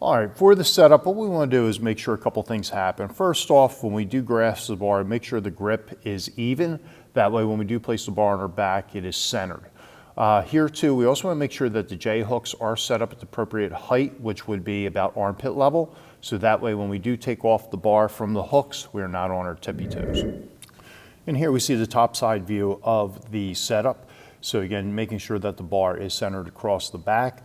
All right, for the setup, what we want to do is make sure a couple things happen. First off, when we do grasp the bar, make sure the grip is even. That way, when we do place the bar on our back, it is centered. Here too, we also want to make sure that the J hooks are set up at the appropriate height, which would be about armpit level. So that way, when we do take off the bar from the hooks, we're not on our tippy toes. And here we see the top side view of the setup. So again, making sure that the bar is centered across the back.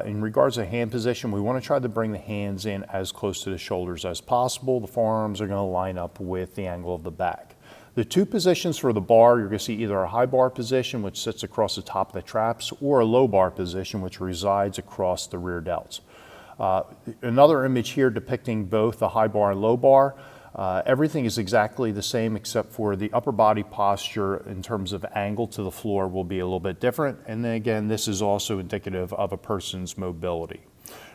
In regards to hand position, we want to try to bring the hands in as close to the shoulders as possible. The forearms are going to line up with the angle of the back. The two positions for the bar, you're going to see either a high bar position, which sits across the top of the traps, or a low bar position, which resides across the rear delts. Another image here depicting both the high bar and low bar. Everything is exactly the same except for the upper body posture in terms of angle to the floor will be a little bit different. And then again, this is also indicative of a person's mobility.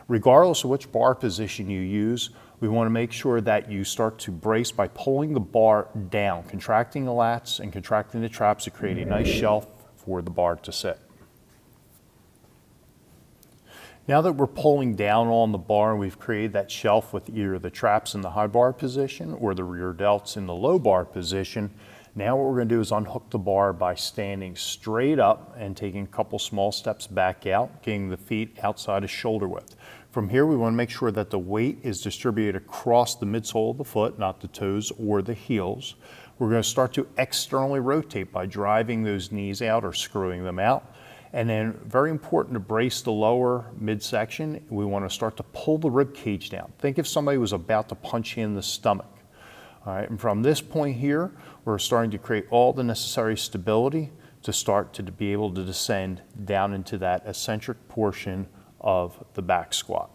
Regardless of which bar position you use, we want to make sure that you start to brace by pulling the bar down, contracting the lats and contracting the traps to create a nice shelf for the bar to sit. Now that we're pulling down on the bar and we've created that shelf with either the traps in the high bar position or the rear delts in the low bar position, now what we're going to do is unhook the bar by standing straight up and taking a couple small steps back out, getting the feet outside of shoulder width. From here, we want to make sure that the weight is distributed across the midsole of the foot, not the toes or the heels. We're going to start to externally rotate by driving those knees out or screwing them out. And then very important to brace the lower midsection. We want to start to pull the rib cage down. Think if somebody was about to punch you in the stomach. All right, and from this point here, we're starting to create all the necessary stability to start to be able to descend down into that eccentric portion of the back squat.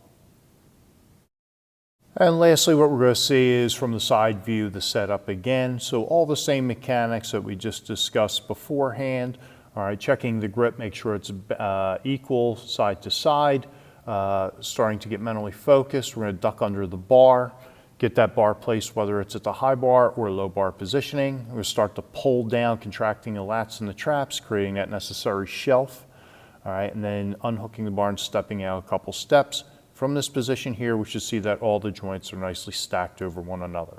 And lastly, what we're going to see is from the side view, the setup again. So all the same mechanics that we just discussed beforehand. All right, checking the grip, make sure it's equal side to side. Starting to get mentally focused. We're going to duck under the bar, get that bar placed, whether it's at the high bar or low bar positioning. We're going to start to pull down, contracting the lats and the traps, creating that necessary shelf. All right, and then unhooking the bar and stepping out a couple steps. From this position here, we should see that all the joints are nicely stacked over one another.